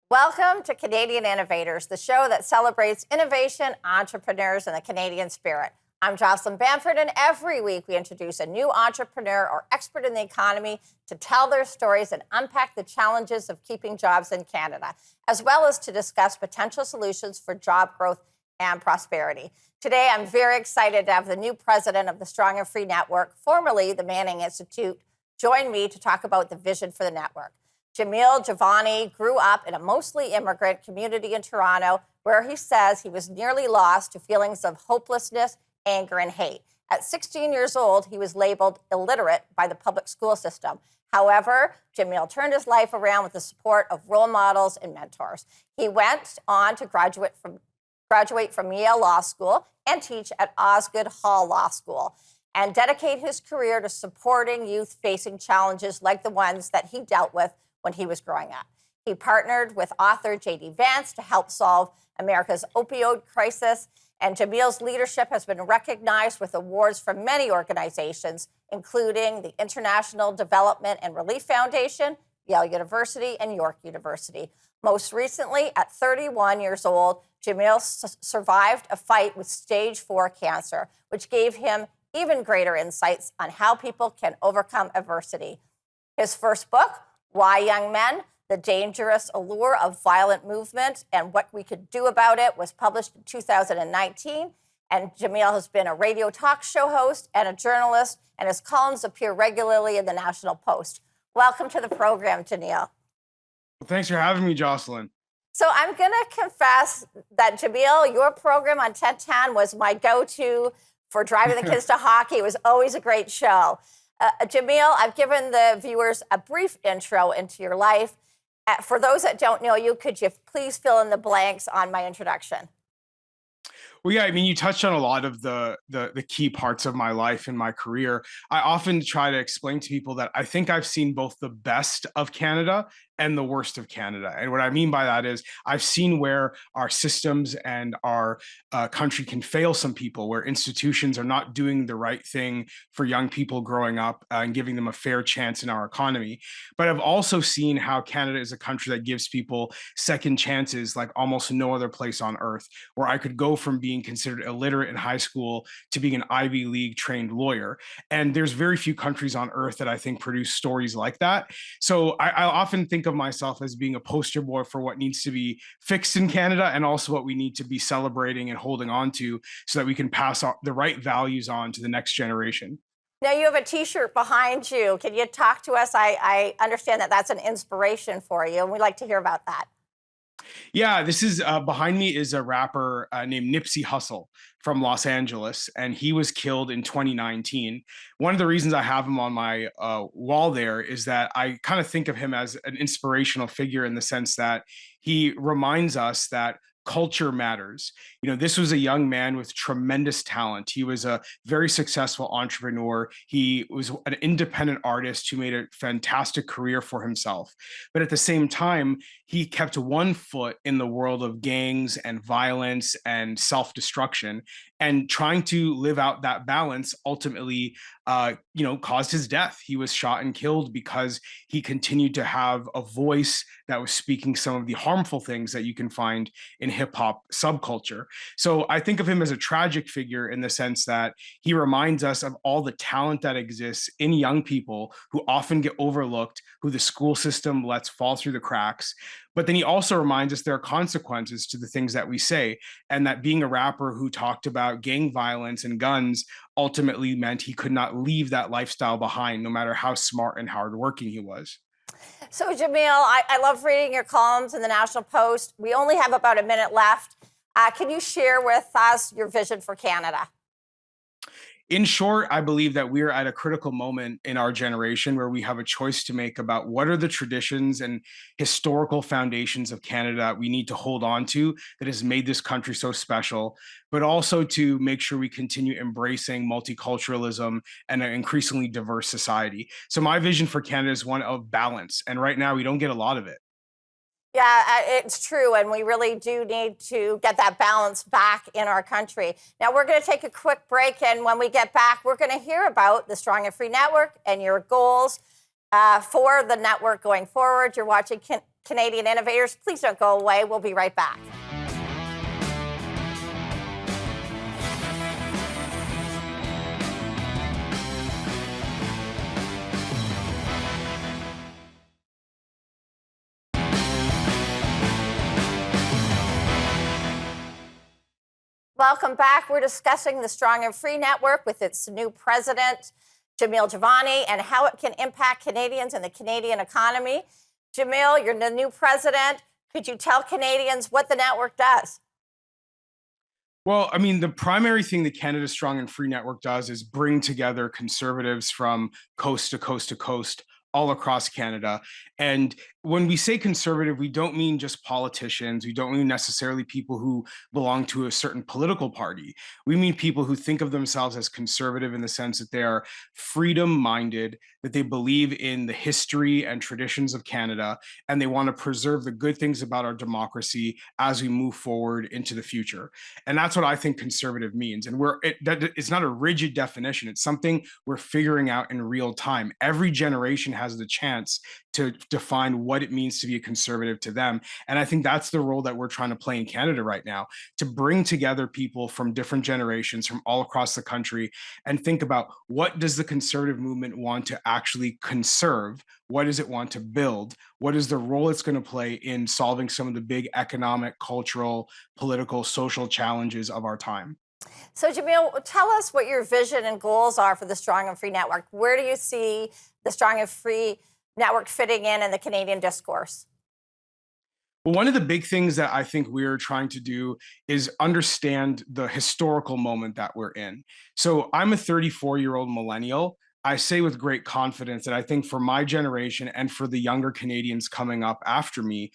Welcome to Canadian Innovators, the show that celebrates innovation, entrepreneurs, and the Canadian spirit. I'm Jocelyn, and every week we introduce a new entrepreneur or expert in the economy to tell their stories and unpack the challenges of keeping jobs in Canada, as well as to discuss potential solutions for job growth and prosperity. Today, I'm very excited to have the new president of the Strong and Free Network, formerly the Manning Institute, join me to talk about the vision for the network. Jamil Jivani grew up in a mostly immigrant community in Toronto, where he says he was nearly lost to feelings of hopelessness, anger, and hate. At 16 years old, he was labeled illiterate by the public school system. However, Jamil turned his life around with the support of role models and mentors. He went on to graduate from Yale Law School and teach at Osgoode Hall Law School, and dedicate his career to supporting youth facing challenges like the ones that he dealt with when he was growing up. He partnered with author J.D. Vance to help solve America's opioid crisis, and Jamil's leadership has been recognized with awards from many organizations, including the International Development and Relief Foundation, Yale University, and York University. Most recently, at 31 years old, Jamil survived a fight with stage 4 cancer, which gave him even greater insights on how people can overcome adversity. His first book, Why Young Men? The Dangerous Allure of Violent Movement and What We Could Do About It, was published in 2019. And Jamil has been a radio talk show host and a journalist, and his columns appear regularly in the National Post. Welcome to the program, Jamil. Well, thanks for having me, Jocelyn. So I'm going to confess that, Jamil, your program on 1010 was my go-to for driving the kids to hockey. It was always a great show. Jamil, I've given the viewers a brief intro into your life. For those that don't know you, could you please fill in the blanks on my introduction? Well, yeah, I mean, you touched on a lot of the key parts of my life and my career. I often try to explain to people that I think I've seen both the best of Canada and the worst of Canada. And what I mean by that is I've seen where our systems and our country can fail some people, where institutions are not doing the right thing for young people growing up and giving them a fair chance in our economy. But I've also seen how Canada is a country that gives people second chances like almost no other place on earth, where I could go from being considered illiterate in high school to being an Ivy League trained lawyer. And there's very few countries on earth that I think produce stories like that. So I often think of myself as being a poster boy for what needs to be fixed in Canada, and also what we need to be celebrating and holding on to, so that we can pass the right values on to the next generation. Now, you have a T-shirt behind you. Can you talk to us? I understand that that's an inspiration for you, and we'd like to hear about that. Yeah, this is behind me is a rapper named Nipsey Hussle from Los Angeles, and he was killed in 2019. One of the reasons I have him on my wall there is that I kind of think of him as an inspirational figure, in the sense that he reminds us that culture matters. You know, this was a young man with tremendous talent. He was a very successful entrepreneur. He was an independent artist who made a fantastic career for himself. But at the same time, he kept one foot in the world of gangs and violence and self-destruction, and trying to live out that balance ultimately caused his death. He was shot and killed because he continued to have a voice that was speaking some of the harmful things that you can find in hip hop subculture. So I think of him as a tragic figure, in the sense that he reminds us of all the talent that exists in young people who often get overlooked, who the school system lets fall through the cracks. But then he also reminds us there are consequences to the things that we say, and that being a rapper who talked about gang violence and guns ultimately meant he could not leave that lifestyle behind, no matter how smart and hardworking he was. So, Jamil, I love reading your columns in the National Post. We only have about a minute left. Can you share with us your vision for Canada? In short, I believe that we're at a critical moment in our generation where we have a choice to make about what are the traditions and historical foundations of Canada we need to hold on to, that has made this country so special, but also to make sure we continue embracing multiculturalism and an increasingly diverse society. So my vision for Canada is one of balance, and right now we don't get a lot of it. Yeah, it's true, and we really do need to get that balance back in our country. Now, we're going to take a quick break, and when we get back, we're going to hear about the Strong and Free Network and your goals for the network going forward. You're watching Canadian Innovators. Please don't go away. We'll be right back. Welcome back. We're discussing the Strong and Free Network with its new president, Jamil Jivani, and how it can impact Canadians and the Canadian economy. Jamil, you're the new president. Could you tell Canadians what the network does? Well, I mean, the primary thing that Canada Strong and Free Network does is bring together conservatives from coast to coast to coast all across Canada. And when we say conservative, we don't mean just politicians. We don't mean necessarily people who belong to a certain political party. We mean people who think of themselves as conservative in the sense that they are freedom minded, that they believe in the history and traditions of Canada, and they want to preserve the good things about our democracy as we move forward into the future. And that's what I think conservative means. And it's not a rigid definition. It's something we're figuring out in real time. Every generation has the chance to define what it means to be a conservative to them. And I think that's the role that we're trying to play in Canada right now, to bring together people from different generations from all across the country and think about, what does the conservative movement want to actually conserve? What does it want to build? What is the role it's going to play in solving some of the big economic, cultural, political, social challenges of our time? So, Jamil, tell us what your vision and goals are for the Strong and Free Network. Where do you see the Strong and Free Network fitting in the Canadian discourse? Well, one of the big things that I think we're trying to do is understand the historical moment that we're in. So I'm a 34-year-old millennial. I say with great confidence that I think for my generation and for the younger Canadians coming up after me,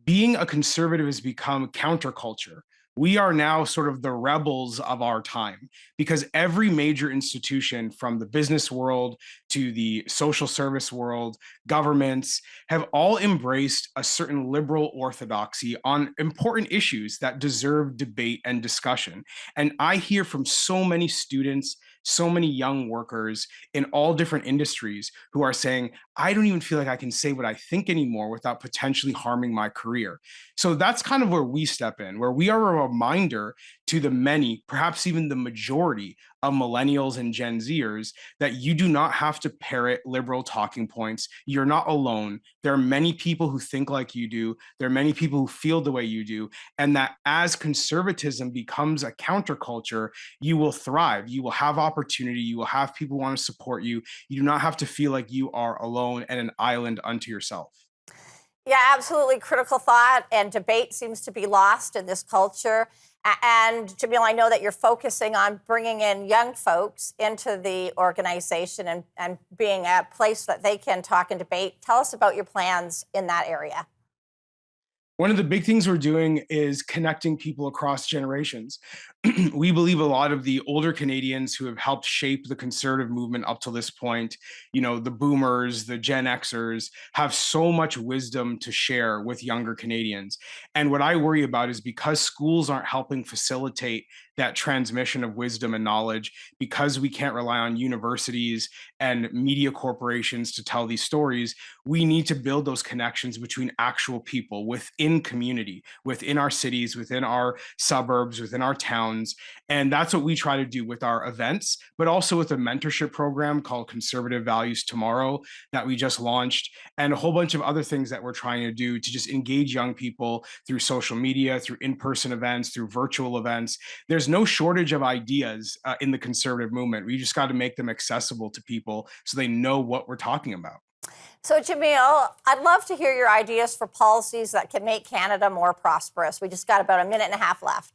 being a conservative has become counterculture. We are now sort of the rebels of our time, because every major institution, from the business world to the social service world, governments, have all embraced a certain liberal orthodoxy on important issues that deserve debate and discussion. And I hear from so many students, so many young workers in all different industries who are saying, I don't even feel like I can say what I think anymore without potentially harming my career. So that's kind of where we step in, where we are a reminder to the many, perhaps even the majority of millennials and Gen Zers, that you do not have to parrot liberal talking points. You're not alone. There are many people who think like you do. There are many people who feel the way you do. And that as conservatism becomes a counterculture, you will thrive. You will have opportunity. You will have people who want to support you. You do not have to feel like you are alone and an island unto yourself. Yeah, absolutely. Critical thought and debate seems to be lost in this culture. And Jamil, I know that you're focusing on bringing in young folks into the organization and being a place that they can talk and debate. Tell us about your plans in that area. One of the big things we're doing is connecting people across generations. We believe a lot of the older Canadians who have helped shape the conservative movement up to this point, the boomers, the Gen Xers, have so much wisdom to share with younger Canadians. And what I worry about is, because schools aren't helping facilitate that transmission of wisdom and knowledge, because we can't rely on universities and media corporations to tell these stories, we need to build those connections between actual people within community, within our cities, within our suburbs, within our towns. And that's what we try to do with our events, but also with a mentorship program called Conservative Values Tomorrow that we just launched, and a whole bunch of other things that we're trying to do to just engage young people through social media, through in-person events, through virtual events. There's no shortage of ideas in the conservative movement. We just got to make them accessible to people so they know what we're talking about. So, Jamil, I'd love to hear your ideas for policies that can make Canada more prosperous. We just got about a minute and a half left.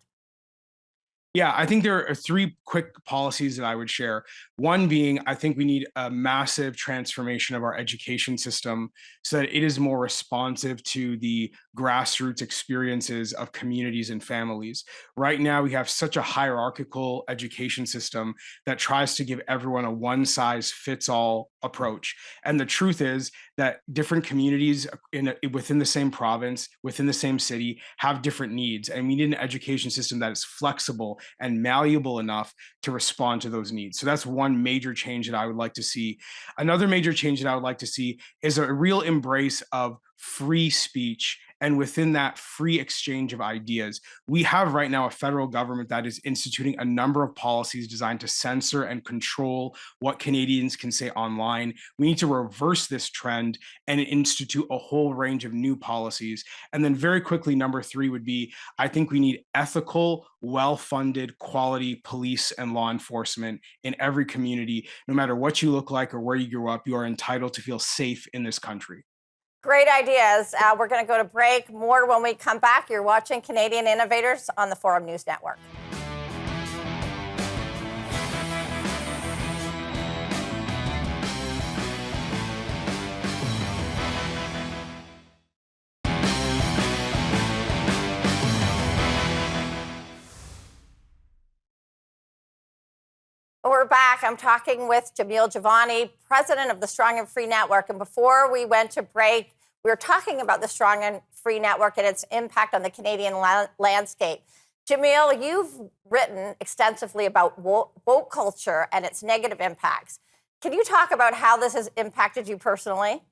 Yeah, I think there are three quick policies that I would share. One being, I think we need a massive transformation of our education system so that it is more responsive to the grassroots experiences of communities and families. Right now, we have such a hierarchical education system that tries to give everyone a one-size-fits-all approach. And the truth is that different communities within the same province, within the same city, have different needs. And we need an education system that is flexible and malleable enough to respond to those needs. So that's one major change that I would like to see. Another major change that I would like to see is a real embrace of free speech, and within that, free exchange of ideas. We have right now a federal government that is instituting a number of policies designed to censor and control what Canadians can say online. We need to reverse this trend and institute a whole range of new policies. And then, very quickly, number three would be, I think we need ethical, well-funded, quality police and law enforcement in every community. No matter what you look like or where you grew up, you are entitled to feel safe in this country. Great ideas. We're going to go to break. More when we come back. You're watching Canadian Innovators on the Forum News Network. We're back. I'm talking with Jamil Jivani, president of the Strong and Free Network. And before we went to break, we were talking about the Strong and Free Network and its impact on the Canadian landscape. Jamil, you've written extensively about woke culture and its negative impacts. Can you talk about how this has impacted you personally?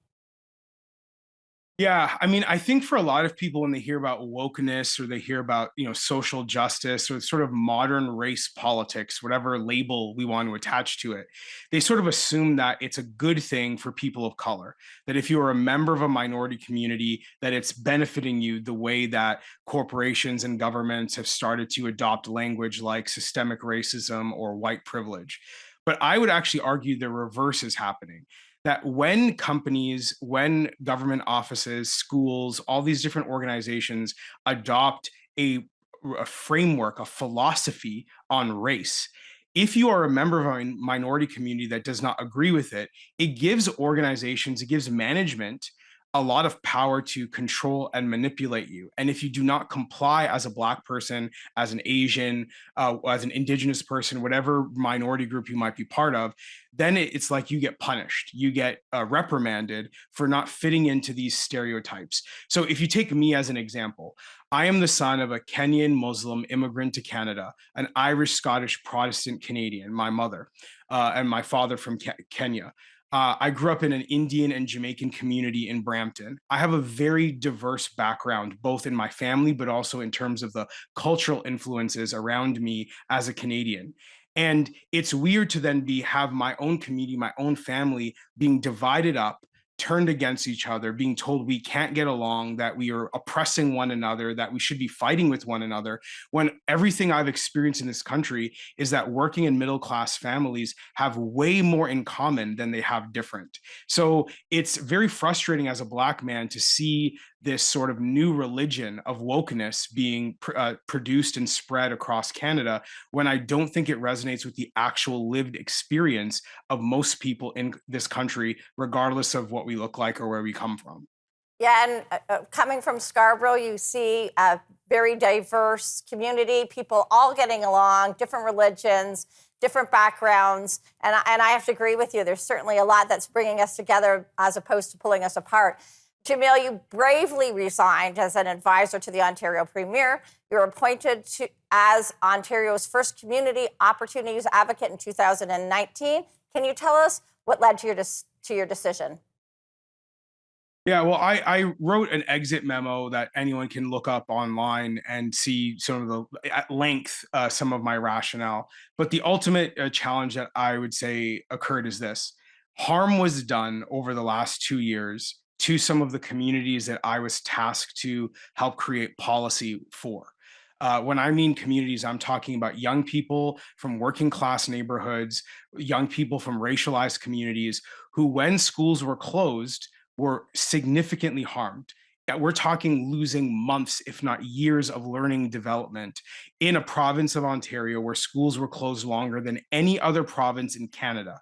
Yeah, I mean, I think for a lot of people, when they hear about wokeness or they hear about, social justice or sort of modern race politics, whatever label we want to attach to it, they sort of assume that it's a good thing for people of color, that if you are a member of a minority community, that it's benefiting you the way that corporations and governments have started to adopt language like systemic racism or white privilege. But I would actually argue the reverse is happening, that when companies, when government offices, schools, all these different organizations adopt a framework, a philosophy on race, if you are a member of a minority community that does not agree with it, it gives organizations, it gives management a lot of power to control and manipulate you. And if you do not comply as a Black person, as an Asian, as an Indigenous person, whatever minority group you might be part of, then it's like you get punished, you get reprimanded for not fitting into these stereotypes. So if you take me as an example, I am the son of a Kenyan Muslim immigrant to Canada, an Irish, Scottish, Protestant Canadian, my mother, and my father from Kenya. I grew up in an Indian and Jamaican community in Brampton. I have a very diverse background, both in my family, but also in terms of the cultural influences around me as a Canadian. And it's weird to then have my own community, my own family being divided up, turned against each other, being told we can't get along, that we are oppressing one another, that we should be fighting with one another, when everything I've experienced in this country is that working and middle class families have way more in common than they have different. So it's very frustrating as a Black man to see this sort of new religion of wokeness being produced and spread across Canada, when I don't think it resonates with the actual lived experience of most people in this country, regardless of what we look like or where we come from. Yeah, and coming from Scarborough, you see a very diverse community, people all getting along, different religions, different backgrounds. And I have to agree with you. There's certainly a lot that's bringing us together as opposed to pulling us apart. Jamil, you bravely resigned as an advisor to the Ontario Premier. You were appointed as Ontario's first community opportunities advocate in 2019. Can you tell us what led to your decision? Yeah, well, I wrote an exit memo that anyone can look up online and see some of at length, some of my rationale. But the ultimate challenge that I would say occurred is this: harm was done over the last 2 years to some of the communities that I was tasked to help create policy for. When I mean communities, I'm talking about young people from working class neighborhoods, young people from racialized communities who, when schools were closed, were significantly harmed. We're talking losing months, if not years, of learning development in a province of Ontario where schools were closed longer than any other province in Canada.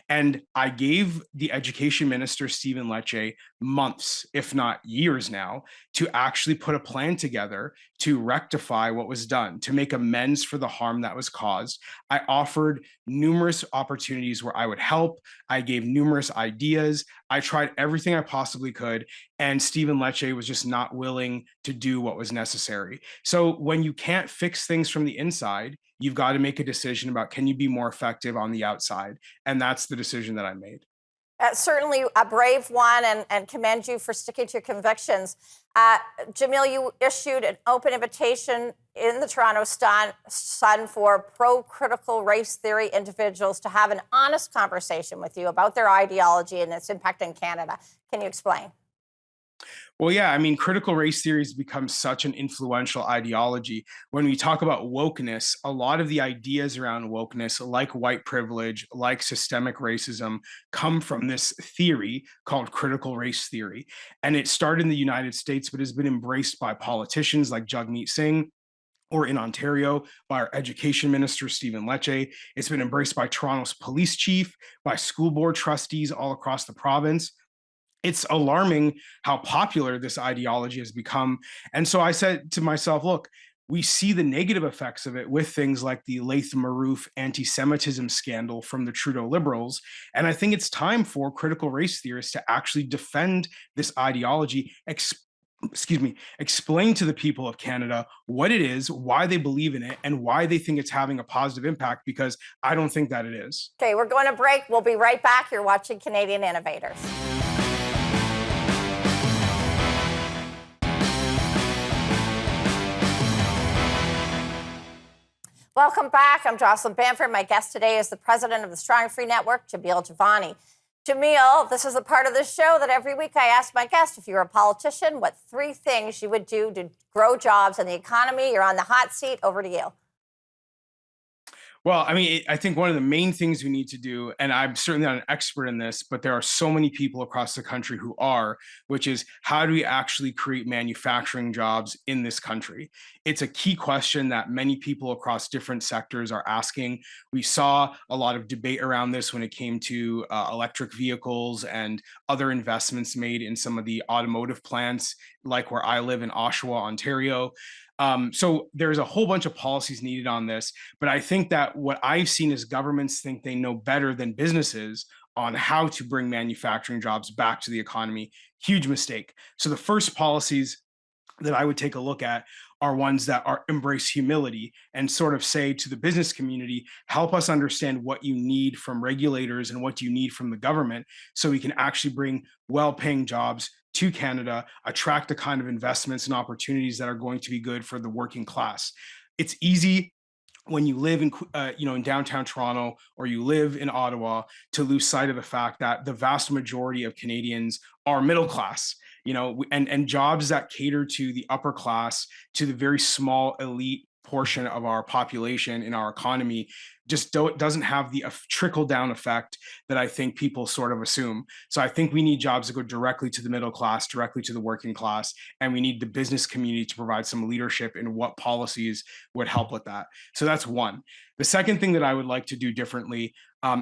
And I gave the education minister, Stephen Lecce, months, if not years now, to actually put a plan together to rectify what was done, to make amends for the harm that was caused. I offered numerous opportunities where I would help. I gave numerous ideas. I tried everything I possibly could. and Stephen Lecce was just not willing to do what was necessary. So when you can't fix things from the inside, you've got to make a decision about, can you be more effective on the outside? And that's the decision that I made. Certainly a brave one, and commend you for sticking to your convictions. Jamil, you issued an open invitation in the Toronto Sun for pro-critical race theory individuals to have an honest conversation with you about their ideology and its impact in Canada. Can you explain? Well, yeah, I mean, critical race theory has become such an influential ideology. When we talk about wokeness, a lot of the ideas around wokeness, like white privilege, like systemic racism, come from this theory called critical race theory. And it started in the United States, but has been embraced by politicians like Jagmeet Singh, or in Ontario by our education minister, Stephen Lecce. It's been embraced by Toronto's police chief, by school board trustees all across the province. It's alarming how popular this ideology has become. And so I said to myself, look, we see the negative effects of it with things like the Latham Marouf anti Semitism scandal from the Trudeau Liberals. And I think it's time for critical race theorists to actually defend this ideology, explain to the people of Canada what it is, why they believe in it, and why they think it's having a positive impact, because I don't think that it is. Okay, we're going to break. We'll be right back. You're watching Canadian Innovators. Welcome back. I'm Jocelyn Bamford. My guest today is the president of the Strong Free Network, Jamil Jivani. Jamil, this is a part of the show that every week I ask my guest, if you're a politician, what 3 things you would do to grow jobs and the economy. You're on the hot seat. Over to you. Well, I mean, I think one of the main things we need to do, and I'm certainly not an expert in this, but there are so many people across the country who are, which is, how do we actually create manufacturing jobs in this country? It's a key question that many people across different sectors are asking. We saw a lot of debate around this when it came to electric vehicles and other investments made in some of the automotive plants, like where I live in Oshawa, Ontario. So there's a whole bunch of policies needed on this, but I think that what I've seen is governments think they know better than businesses on how to bring manufacturing jobs back to the economy. Huge mistake. So the first policies that I would take a look at are ones that are embrace humility and sort of say to the business community, help us understand what you need from regulators and what you need from the government, so we can actually bring well-paying jobs to Canada, attract the kind of investments and opportunities that are going to be good for the working class. It's easy when you live in in downtown Toronto, or you live in Ottawa, to lose sight of the fact that the vast majority of Canadians are middle class, and jobs that cater to the upper class, to the very small elite portion of our population in our economy, just doesn't have the trickle down effect that I think people sort of assume. So I think we need jobs that go directly to the middle class, directly to the working class, and we need the business community to provide some leadership in what policies would help with that. So that's one. The second thing that I would like to do differently,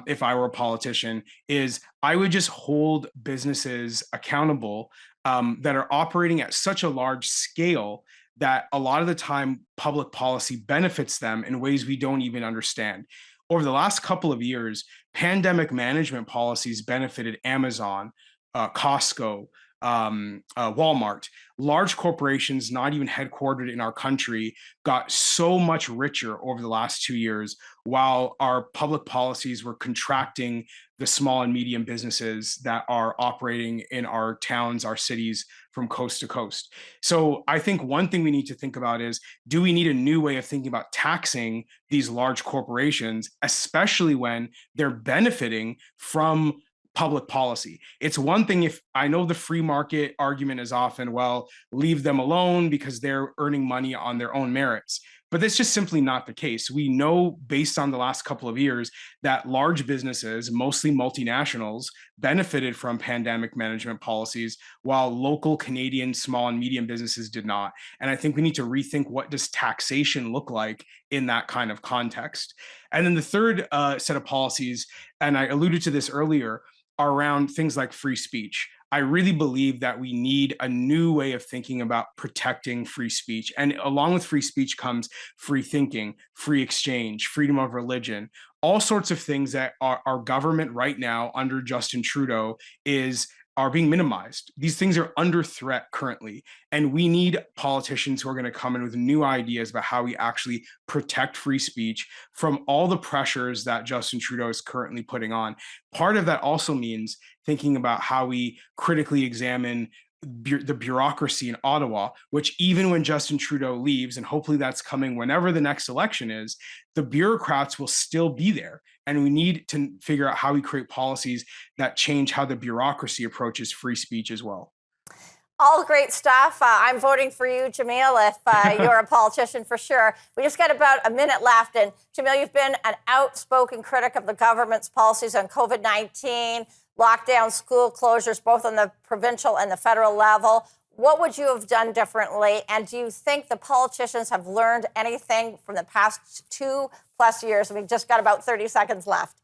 if I were a politician, is I would just hold businesses accountable that are operating at such a large scale that a lot of the time public policy benefits them in ways we don't even understand. Over the last couple of years, pandemic management policies benefited Amazon, Costco, Walmart. Large corporations, not even headquartered in our country, got so much richer over the last 2 years, while our public policies were contracting the small and medium businesses that are operating in our towns, our cities, from coast to coast. So I think one thing we need to think about is, do we need a new way of thinking about taxing these large corporations, especially when they're benefiting from public policy? It's one thing if I know the free market argument is often, well, leave them alone because they're earning money on their own merits. But that's just simply not the case. We know, based on the last couple of years, that large businesses, mostly multinationals, benefited from pandemic management policies, while local Canadian small and medium businesses did not. And I think we need to rethink, what does taxation look like in that kind of context? And then the third set of policies, and I alluded to this earlier, are around things like free speech. I really believe that we need a new way of thinking about protecting free speech. And along with free speech comes free thinking, free exchange, freedom of religion, all sorts of things that our government right now under Justin Trudeau is are being minimized. These things are under threat currently, and we need politicians who are going to come in with new ideas about how we actually protect free speech from all the pressures that Justin Trudeau is currently putting on. Part of that also means thinking about how we critically examine the bureaucracy in Ottawa, which even when Justin Trudeau leaves, and hopefully that's coming whenever the next election is, the bureaucrats will still be there. And we need to figure out how we create policies that change how the bureaucracy approaches free speech as well. All great stuff. I'm voting for you, Jamil, if you're a politician for sure. We just got about a minute left. And Jamil, you've been an outspoken critic of the government's policies on COVID-19, lockdown, school closures, both on the provincial and the federal level. What would you have done differently? And do you think the politicians have learned anything from the past 2+ years? We've just got about 30 seconds left.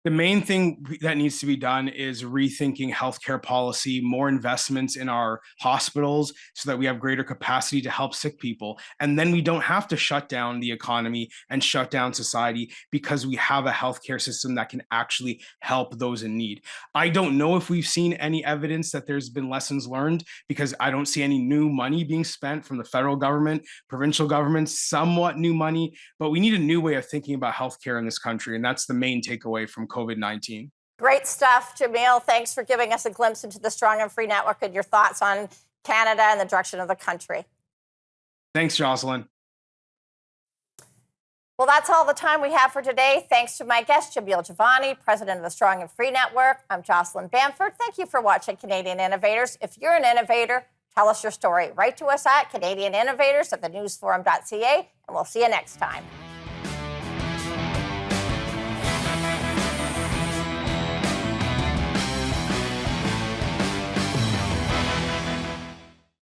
The main thing that needs to be done is rethinking healthcare policy, more investments in our hospitals so that we have greater capacity to help sick people. And then we don't have to shut down the economy and shut down society because we have a healthcare system that can actually help those in need. I don't know if we've seen any evidence that there's been lessons learned because I don't see any new money being spent from the federal government, provincial governments, somewhat new money, but we need a new way of thinking about healthcare in this country. And that's the main takeaway from COVID-19. Great stuff, Jamil. Thanks for giving us a glimpse into the Strong and Free Network and your thoughts on Canada and the direction of the country. Thanks, Jocelyn. Well, that's all the time we have for today. Thanks to my guest, Jamil Jivani, president of the Strong and Free Network. I'm Jocelyn Bamford. Thank you for watching Canadian Innovators. If you're an innovator, tell us your story. Write to us at CanadianInnovators@thenewsforum.ca, and we'll see you next time.